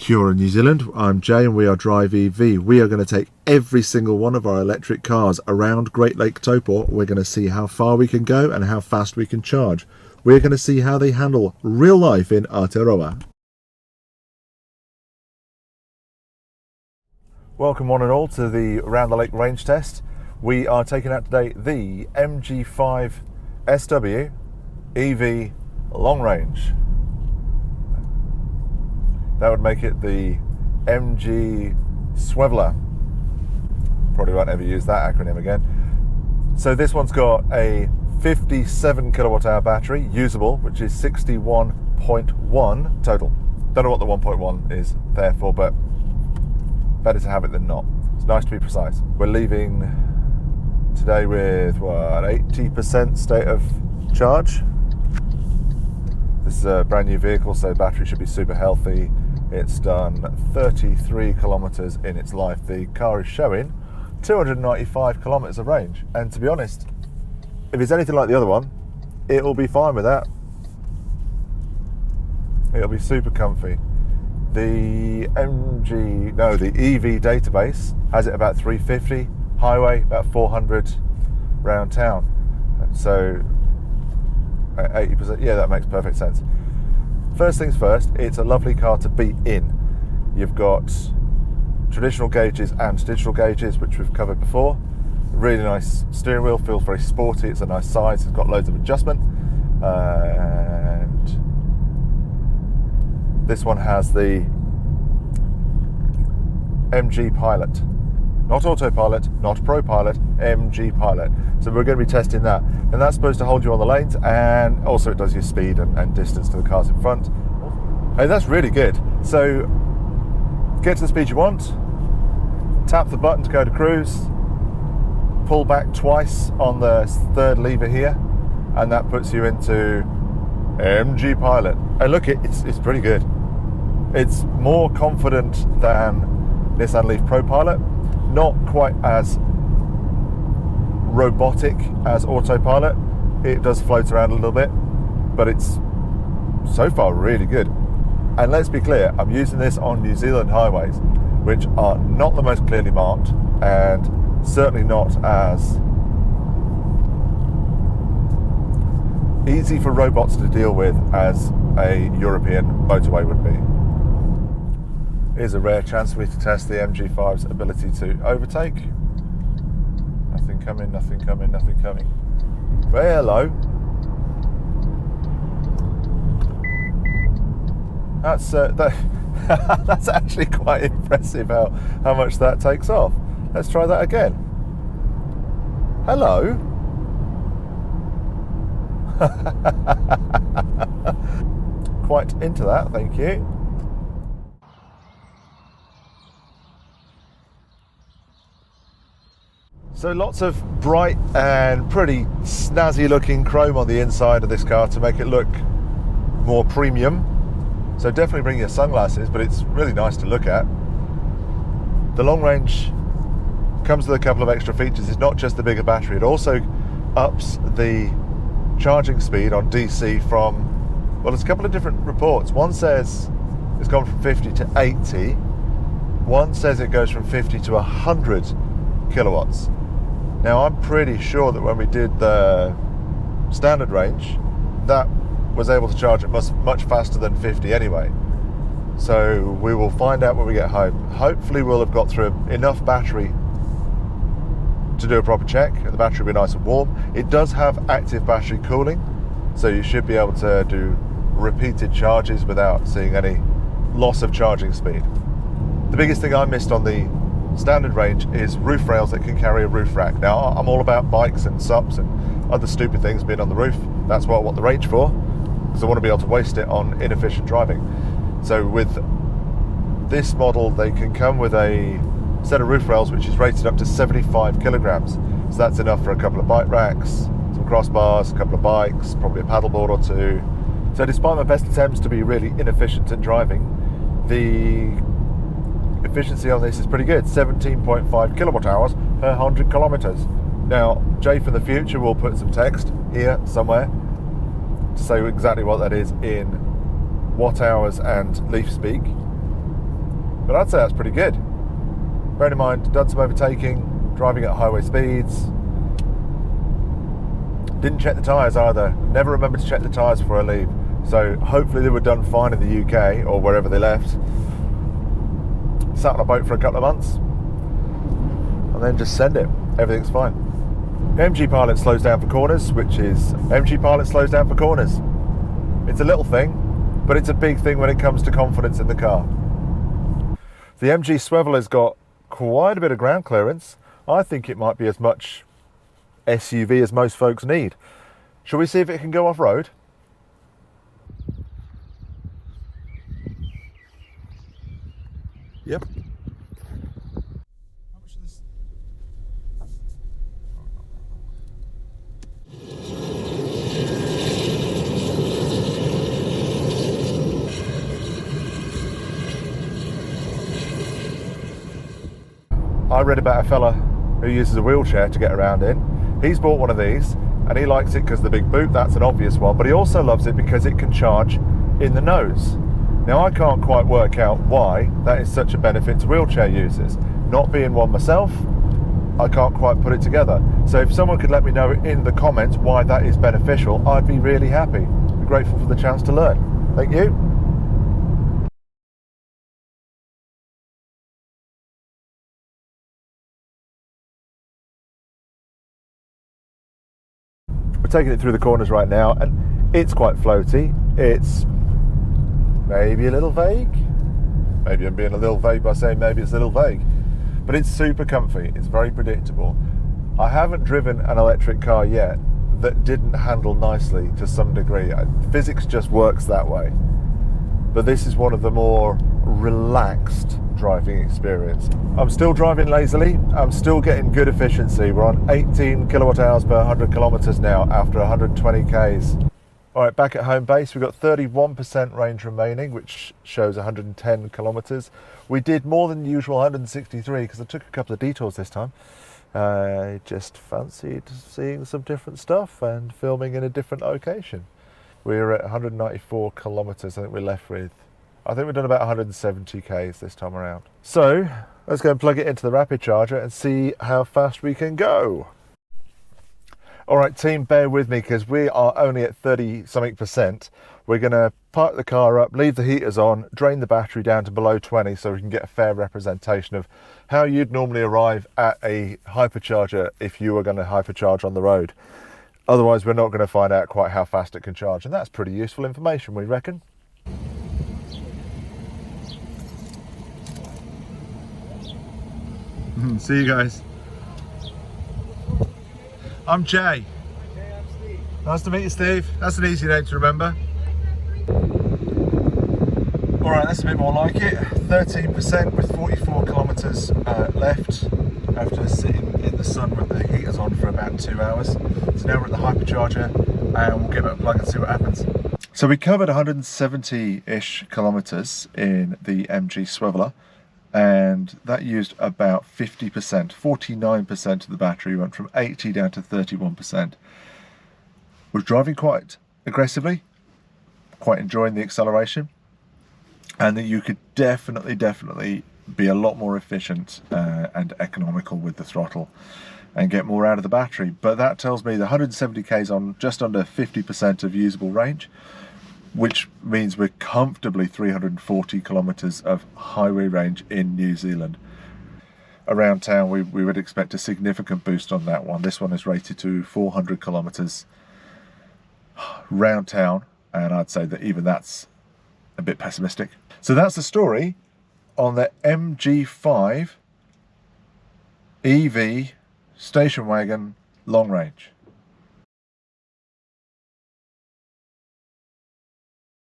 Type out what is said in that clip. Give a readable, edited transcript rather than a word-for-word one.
Kia ora, New Zealand. I'm Jay and we are Drive EV. We are going to take every single one of our electric cars around Great Lake Taupo. We're going to see how far we can go and how fast we can charge. We're going to see how they handle real life in Aotearoa. Welcome one and all to the Around the Lake range test. We are taking out today the MG-5 SW EV long range. That would make it the MG Sweveler. Probably won't ever use that acronym again. So this one's got a 57 kilowatt hour battery, usable, which is 61.1 total. Don't know what the 1.1 is there for, but better to have it than not. It's nice to be precise. We're leaving today with, what, 80% state of charge. This is a brand new vehicle, so battery should be super healthy. It's done 33 kilometers in its life. The car is showing 295 kilometers of range. And to be honest, if it's anything like the other one, it'll be fine with that. It'll be super comfy. The EV database has it about 350 highway, about 400 round town. So 80%, yeah, that makes perfect sense. First things first, it's a lovely car to be in. You've got traditional gauges and digital gauges, which we've covered before. Really nice steering wheel, feels very sporty. It's a nice size, it's got loads of adjustment. And this one has the MG Pilot. Not autopilot, not ProPilot, MG Pilot. So we're going to be testing that. And that's supposed to hold you on the lanes, and also it does your speed and distance to the cars in front. Hey, that's really good. So get to the speed you want, tap the button to go to cruise, pull back twice on the third lever here, and that puts you into MG Pilot. And look, it's pretty good. It's more confident than Nissan Leaf ProPilot. Not quite as robotic as autopilot. It does float around a little bit, but it's so far really good. And let's be clear, I'm using this on New Zealand highways, which are not the most clearly marked and certainly not as easy for robots to deal with as a European motorway would be. Here's a rare chance for me to test the MG5's ability to overtake. Nothing coming, nothing coming, nothing coming. Well, hello. That's that's actually quite impressive how much that takes off. Let's try that again. Hello. Quite into that, thank you. So lots of bright and pretty snazzy looking chrome on the inside of this car to make it look more premium. So definitely bring your sunglasses, but it's really nice to look at. The long range comes with a couple of extra features. It's not just the bigger battery, it also ups the charging speed on DC from, well, there's a couple of different reports. One says it's gone from 50 to 80. One says it goes from 50 to 100 kilowatts. Now, I'm pretty sure that when we did the standard range, that was able to charge it much faster than 50 anyway. So we will find out when we get home. Hopefully we'll have got through enough battery to do a proper check, and the battery will be nice and warm. It does have active battery cooling, so you should be able to do repeated charges without seeing any loss of charging speed. The biggest thing I missed on the standard range is roof rails that can carry a roof rack. Now, I'm all about bikes and SUPs and other stupid things being on the roof. That's what I want the range for, because I want to be able to waste it on inefficient driving. So with this model, they can come with a set of roof rails which is rated up to 75 kilograms. So that's enough for a couple of bike racks, some crossbars, a couple of bikes, probably a paddleboard or two. So despite my best attempts to be really inefficient at driving, the efficiency on this is pretty good, 17.5 kilowatt hours per 100 kilometers. Now, Jay from the future will put some text here somewhere to say exactly what that is in watt hours and leaf speak. But I'd say that's pretty good. Bearing in mind, done some overtaking, driving at highway speeds. Didn't check the tyres either. Never remembered to check the tyres before I leave. So hopefully they were done fine in the UK or wherever they left. Sat on a boat for a couple of months and then just send it. Everything's fine. MG Pilot slows down for corners, MG Pilot slows down for corners. It's a little thing, but it's a big thing when it comes to confidence in the car. The MG Swivel has got quite a bit of ground clearance. I think it might be as much SUV as most folks need. Shall we see if it can go off-road? Yep. How much of this? I read about a fella who uses a wheelchair to get around in. He's bought one of these and he likes it because of the big boot, that's an obvious one, but he also loves it because it can charge in the nose. Now I can't quite work out why that is such a benefit to wheelchair users. Not being one myself, I can't quite put it together. So if someone could let me know in the comments why that is beneficial, I'd be really happy. Be grateful for the chance to learn. Thank you. We're taking it through the corners right now and it's quite floaty. It's maybe a little vague. Maybe I'm being a little vague by saying maybe it's a little vague. But it's super comfy. It's very predictable. I haven't driven an electric car yet that didn't handle nicely to some degree. Physics just works that way. But this is one of the more relaxed driving experience. I'm still driving lazily. I'm still getting good efficiency. We're on 18 kilowatt hours per 100 kilometers now after 120 Ks. All right, back at home base, we've got 31% range remaining, which shows 110 kilometers. We did more than usual, 163, because I took a couple of detours this time. I just fancied seeing some different stuff and filming in a different location. We're at 194 kilometers, I think we're left with. I think we've done about 170 Ks this time around. So let's go and plug it into the rapid charger and see how fast we can go. All right, team, bear with me because we are only at 30-something%. We're going to park the car up, leave the heaters on, drain the battery down to below 20 so we can get a fair representation of how you'd normally arrive at a hypercharger if you were going to hypercharge on the road. Otherwise, we're not going to find out quite how fast it can charge, and that's pretty useful information, we reckon. See you guys. I'm Jay. Okay, I'm Steve. Nice to meet you, Steve. That's an easy name to remember. All right, that's a bit more like it. 13% with 44 kilometers left after sitting in the sun with the heaters on for about 2 hours. So now we're at the hypercharger and we'll give it a plug and see what happens. So we covered 170-ish kilometers in the MG Swiveler, and that used about 50%, 49% of the battery, went from 80 down to 31%. Was driving quite aggressively, quite enjoying the acceleration, and that you could definitely be a lot more efficient and economical with the throttle and get more out of the battery. But that tells me the 170 Ks on just under 50% of usable range, which means we're comfortably 340 kilometers of highway range in New Zealand. Around town, we would expect a significant boost on that one. This one is rated to 400 kilometers round town, and I'd say that even that's a bit pessimistic. So that's the story on the MG-5 EV Station Wagon long range.